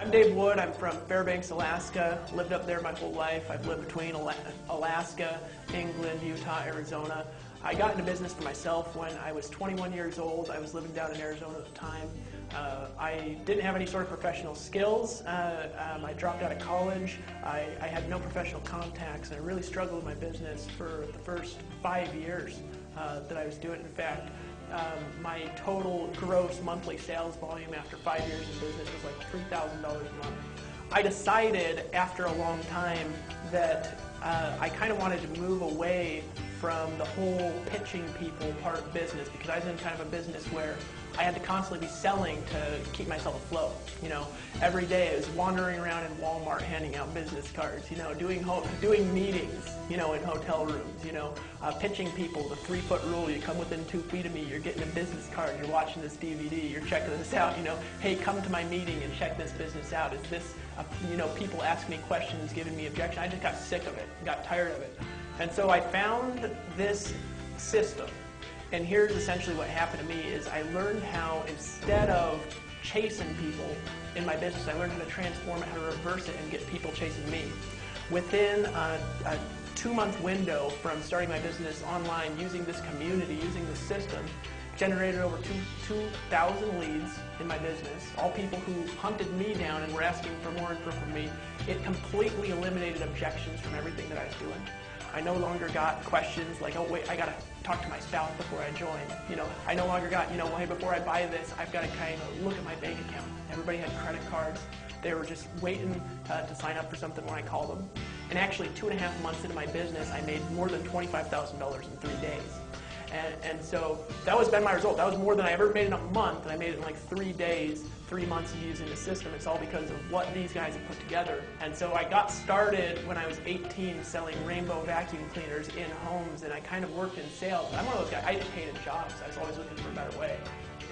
I'm Dave Wood. I'm from Fairbanks, Alaska. Lived up there my whole life. I've lived between Alaska, England, Utah, Arizona. I got into business for myself when I was 21 years old. I was living down in Arizona at the time. I didn't have any sort of professional skills. I dropped out of college. I had no professional contacts, and I really struggled with my business for the first 5 years that I was doing it. In fact, my total gross monthly sales volume after 5 years in business was like $3,000 a month. I decided after a long time that I kind of wanted to move away from the whole pitching people part of business, because I was in kind of a business where I had to constantly be selling to keep myself afloat. You know, every day I was wandering around in Walmart handing out business cards, you know, doing meetings, you know, in hotel rooms, you know, pitching people the 3-foot rule. You come within 2 feet of me, you're getting a business card, you're watching this DVD, you're checking this out, you know, hey, come to my meeting and check this business out. Is this, you know, people asking me questions, giving me objections. I just got sick of it, got tired of it. And so I found this system. And here's essentially what happened to me is I learned how, instead of chasing people in my business, I learned how to transform it, how to reverse it, and get people chasing me. Within a 2-month window from starting my business online, using this community, using this system, generated over 2,000 leads in my business, all people who hunted me down and were asking for more info from me. It completely eliminated objections from everything that I was doing. I no longer got questions like, oh wait, I gotta talk to my spouse before I join. You know, I no longer got, you know, hey, before I buy this, I've got to kind of look at my bank account. Everybody had credit cards. They were just waiting to sign up for something when I called them. And actually, 2.5 months into my business, I made more than $25,000 in 3 days. And so that was been my result. That was more than I ever made in a month, and I made it in like 3 days, 3 months of using the system. It's all because of what these guys have put together. And so I got started when I was 18 selling rainbow vacuum cleaners in homes, and I kind of worked in sales. I'm one of those guys, I just hated jobs. I was always looking for a better way.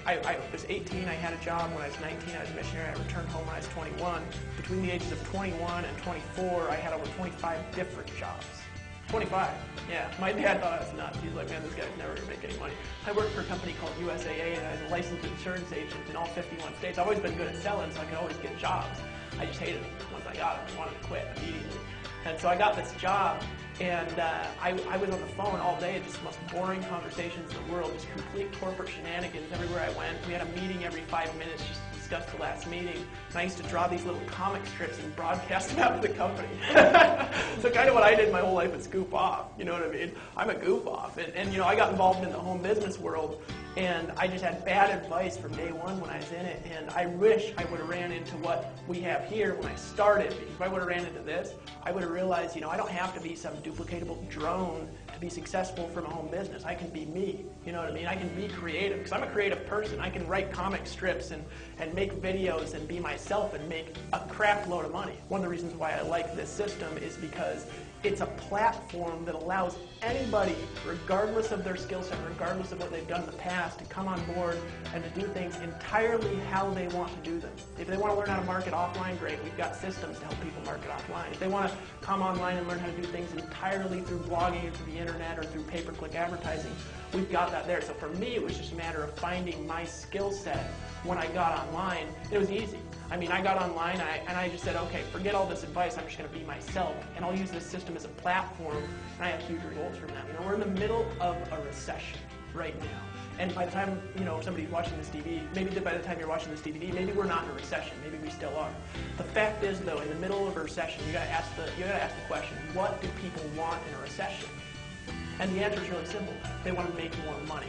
I was 18, I had a job. When I was 19, I was a missionary. I returned home when I was 21. Between the ages of 21 and 24, I had over 25 different jobs. 25, yeah. My dad thought I was nuts. He's like, man, this guy's never going to make any money. I worked for a company called USAA, and I was a licensed insurance agent in all 51 states. I've always been good at selling, so I could always get jobs. I just hated them. Once I got them, I wanted to quit immediately. And so I got this job, and I was on the phone all day, just the most boring conversations in the world, just complete corporate shenanigans everywhere I went. We had a meeting every 5 minutes just to discuss the last meeting. And I used to draw these little comic strips and broadcast them out to the company. So kind of what I did my whole life is goof off, you know what I mean? I'm a goof off. And you know, I got involved in the home business world, and I just had bad advice from day one when I was in it. And I wish I would have ran into what we have here when I started, because if I would have ran into this, I would have realized, you know, I don't have to be some duplicatable drone to be successful from a home business. I can be me, you know what I mean? I can be creative, because I'm a creative person. I can write comic strips and make videos and be myself and make a crap load of money. One of the reasons why I like this system is because it's a platform that allows anybody, regardless of their skill set, regardless of what they've done in the past, to come on board and to do things entirely how they want to do them. If they want to learn how to market offline, great. We've got systems to help people market offline. If they want to come online and learn how to do things entirely through blogging or through the internet or through pay-per-click advertising, we've got that there. So for me, it was just a matter of finding my skill set when I got online. It was easy. I mean, I got online and I just said, okay, forget all this advice, I'm just going to be myself, and I'll use this system as a platform, and I have huge results from that. You know, we're in the middle of a recession right now, and by the time, you know, somebody's watching this DVD, maybe by the time you're watching this DVD, maybe we're not in a recession, maybe we still are. The fact is, though, in the middle of a recession, you got to ask the question, what do people want in a recession? And the answer is really simple. They want to make more money.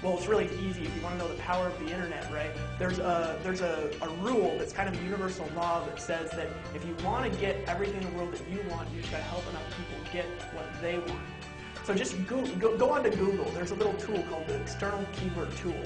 Well, it's really easy if you want to know the power of the internet, right? There's a rule that's kind of a universal law that says that if you want to get everything in the world that you want, you just got to help enough people get what they want. So just go onto Google. There's a little tool called the External Keyword Tool,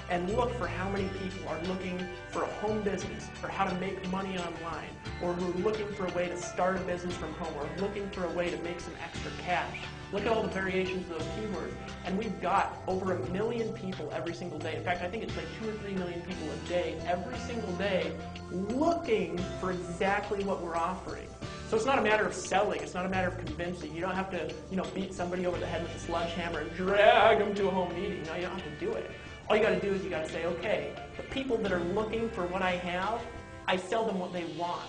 and look for how many people are looking for a home business, or how to make money online, or who are looking for a way to start a business from home, or looking for a way to make some extra cash. Look at all the variations of those keywords, and we've got over 1 million people every single day. In fact, I think it's like 2 or 3 million people a day, every single day, looking for exactly what we're offering. So it's not a matter of selling. It's not a matter of convincing. You don't have to, you know, beat somebody over the head with a sledgehammer and drag them to a home meeting. No, you don't have to do it. All you got to do is you got to say, okay, the people that are looking for what I have, I sell them what they want.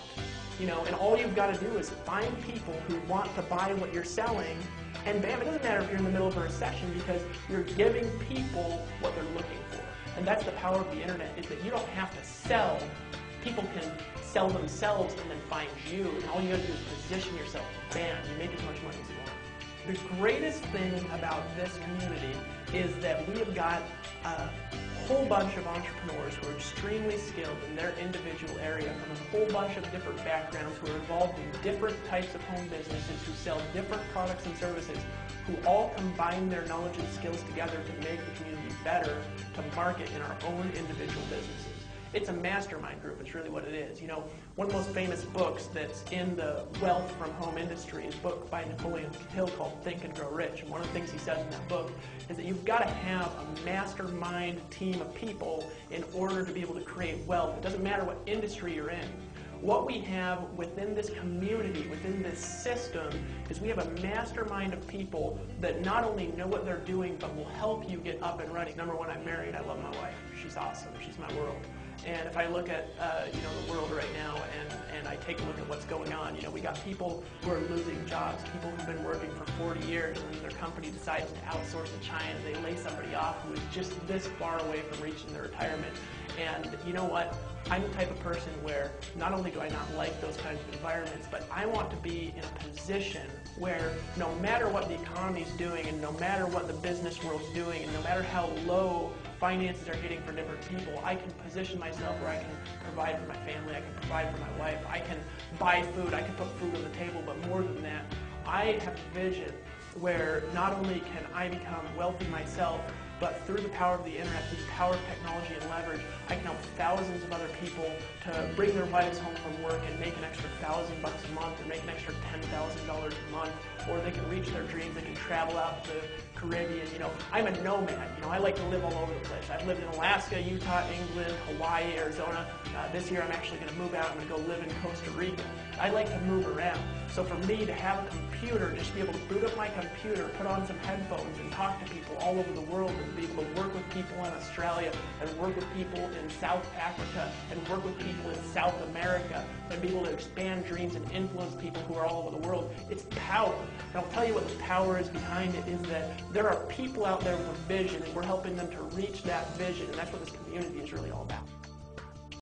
And all you've got to do is find people who want to buy what you're selling, and bam, it doesn't matter if you're in the middle of a recession because you're giving people what they're looking for. And that's the power of the internet, is that you don't have to sell. People can sell themselves and then find you, and all you have to do is position yourself. Bam, you make as much money as you want. The greatest thing about this community is that we have got a whole bunch of entrepreneurs who are extremely skilled in their individual area from a whole bunch of different backgrounds, who are involved in different types of home businesses, who sell different products and services, who all combine their knowledge and skills together to make the community better, to market in our own individual businesses. It's a mastermind group, it's really what it is. One of the most famous books that's in the wealth from home industry is a book by Napoleon Hill called Think and Grow Rich. And one of the things he says in that book is that you've got to have a mastermind team of people in order to be able to create wealth. It doesn't matter what industry you're in. What we have within this community, within this system, is we have a mastermind of people that not only know what they're doing, but will help you get up and running. Number one, I'm married. I love my wife. She's awesome. She's my world. And if I look at the world right now and I take a look at what's going on, we got people who are losing jobs, people who've been working for 40 years and their company decides to outsource to China. They lay somebody off who is just this far away from reaching their retirement. And you know what? I'm the type of person where not only do I not like those kinds of environments, but I want to be in a position where no matter what the economy is doing and no matter what the business world's doing and no matter how low finances are getting for different people, I can position myself where I can provide for my family, I can provide for my wife, I can buy food, I can put food on the table, but more than that, I have a vision where not only can I become wealthy myself, but through the power of the internet, through the power of technology and leverage, I can help thousands of other people to bring their wives home from work and make an extra $1,000 a month, or make an extra $10,000 a month, or they can reach their dreams, they can travel out to the Caribbean. I'm a nomad. I like to live all over the place. I've lived in Alaska, Utah, England, Hawaii, Arizona. This year I'm actually going to move out. I'm going to go live in Costa Rica. I like to move around. So for me to have a computer, just be able to boot up my computer, put on some headphones and talk to people all over the world, and be able to work with people in Australia and work with people in South Africa and work with people in South America and be able to expand dreams and influence people who are all over the world, it's power. And I'll tell you what the power is behind it, is that there are people out there with a vision and we're helping them to reach that vision, and that's what this community is really all about.